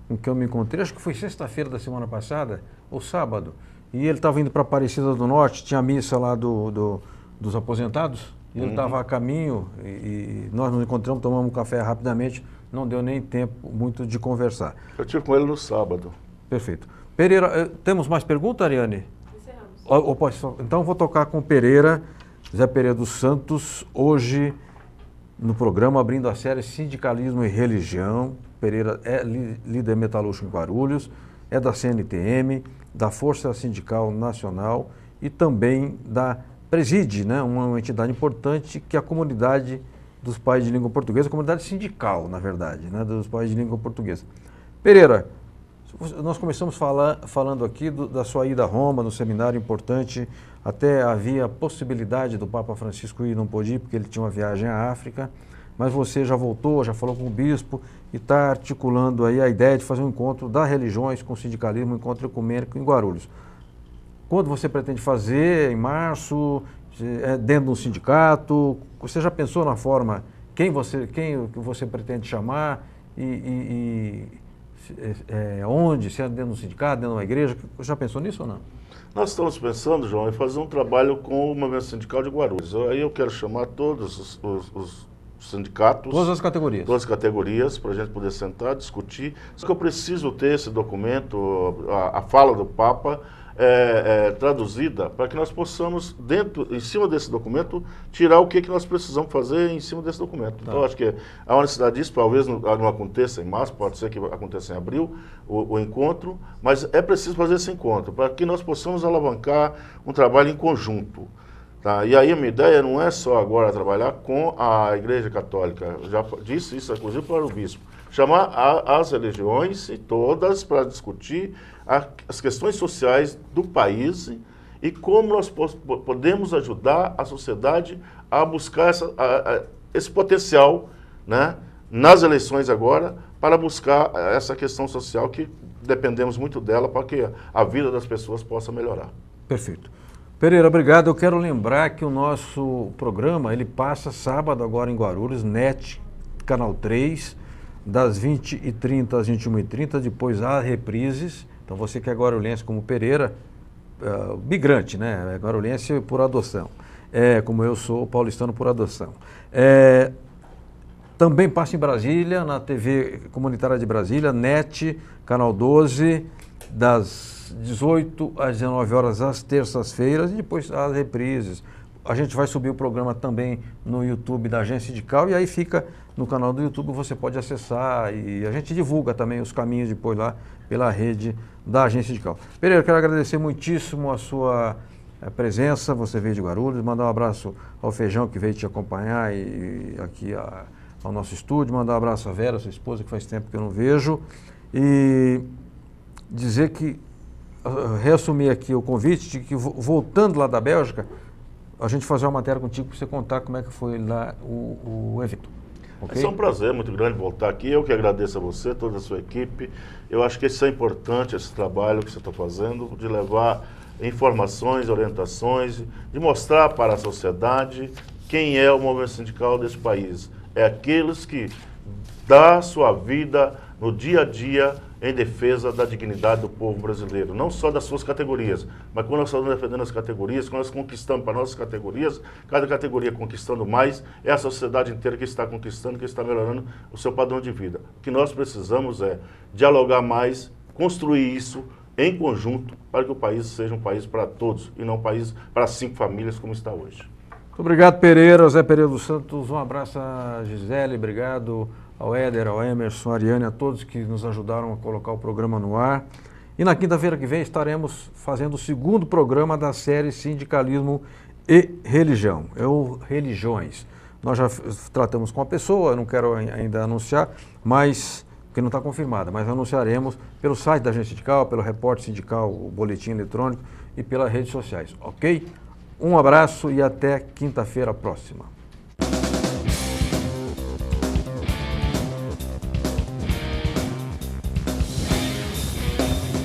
com quem eu me encontrei, acho que foi sexta-feira da semana passada, ou sábado, e ele estava indo para Aparecida do Norte, tinha a missa lá dos aposentados, e ele estava a caminho, e nós nos encontramos, tomamos um café rapidamente, não deu nem tempo muito de conversar. Eu estive com ele no sábado. Perfeito. Pereira, temos mais perguntas, Ariane? Encerramos. Então vou tocar com o Pereira, Zé Pereira dos Santos, hoje no programa abrindo a série Sindicalismo e Religião. Pereira é líder metalúrgico em Guarulhos, é da CNTM, da Força Sindical Nacional e também preside, né, uma entidade importante que é a comunidade dos pais de língua portuguesa, a comunidade sindical, na verdade, né, dos pais de língua portuguesa. Pereira, nós começamos falando aqui da sua ida a Roma, no seminário importante, até havia possibilidade do Papa Francisco ir, não pôde ir, porque ele tinha uma viagem à África, mas você já voltou, já falou com o bispo e está articulando aí a ideia de fazer um encontro das religiões com o sindicalismo, um encontro ecumênico em Guarulhos. Quando você pretende fazer? Em março? Dentro de um sindicato? Você já pensou na forma, quem você pretende chamar onde? Se é dentro de um sindicato, dentro de uma igreja? Já pensou nisso ou não? Nós estamos pensando, João, em fazer um trabalho com o Movimento Sindical de Guarulhos. Aí eu quero chamar todos os sindicatos. Todas as categorias. Todas as categorias, para a gente poder sentar, discutir. Só que eu preciso ter esse documento, a fala do Papa, traduzida, para que nós possamos, em cima desse documento, tirar o que nós precisamos fazer em cima desse documento. Tá. Então, acho que há uma necessidade disso, talvez não aconteça em março, pode ser que aconteça em abril, o encontro, mas é preciso fazer esse encontro, para que nós possamos alavancar um trabalho em conjunto. Tá? E aí a minha ideia não é só agora trabalhar com a Igreja Católica, eu já disse isso, inclusive, para o bispo, chamar as religiões e todas para discutir as questões sociais do país e como nós podemos ajudar a sociedade a buscar esse potencial, né, nas eleições agora, para buscar essa questão social que dependemos muito dela para que a vida das pessoas possa melhorar. Perfeito. Pereira, obrigado. Eu quero lembrar que o nosso programa, ele passa sábado agora em Guarulhos, NET, Canal 3, das 20h30 às 21h30, depois há reprises. Então você que é guarulhense como Pereira, migrante, né? É guarulhense por adoção. Como eu sou paulistano por adoção. Também passa em Brasília, na TV Comunitária de Brasília, NET, Canal 12, das 18 às 19 horas às terças-feiras, e depois as reprises. A gente vai subir o programa também no YouTube da Agência Sindical, e aí fica no canal do YouTube, você pode acessar, e a gente divulga também os caminhos depois lá pela rede da Agência Sindical. Pereira, quero agradecer muitíssimo a sua presença, você veio de Guarulhos, mandar um abraço ao Feijão que veio te acompanhar aqui ao nosso estúdio, mandar um abraço à Vera, sua esposa, que faz tempo que eu não vejo, e dizer que, reassumir aqui o convite, de que voltando lá da Bélgica, a gente fazer uma matéria contigo para você contar como é que foi lá o evento. Okay? É um prazer muito grande voltar aqui. Eu que agradeço a você, toda a sua equipe. Eu acho que isso é importante, esse trabalho que você está fazendo, de levar informações, orientações, de mostrar para a sociedade quem é o movimento sindical desse país. É aqueles que dão sua vida no dia a dia em defesa da dignidade do povo brasileiro, não só das suas categorias, mas quando nós estamos defendendo as categorias, quando nós conquistamos para nossas categorias, cada categoria conquistando mais, é a sociedade inteira que está conquistando, que está melhorando o seu padrão de vida. O que nós precisamos é dialogar mais, construir isso em conjunto para que o país seja um país para todos e não um país para 5 famílias como está hoje. Muito obrigado, Pereira, Zé Pereira dos Santos, um abraço a Gisele, obrigado ao Éder, ao Emerson, a Ariane, a todos que nos ajudaram a colocar o programa no ar. E na quinta-feira que vem estaremos fazendo o segundo programa da série Sindicalismo e Religião, Religiões. Nós já tratamos com a pessoa, eu não quero ainda anunciar, mas, porque não está confirmada, mas anunciaremos pelo site da Agência Sindical, pelo Repórter Sindical, o boletim eletrônico e pelas redes sociais, ok? Um abraço e até quinta-feira próxima.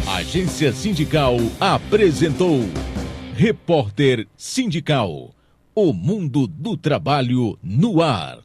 Agência Sindical apresentou Repórter Sindical, o mundo do trabalho no ar.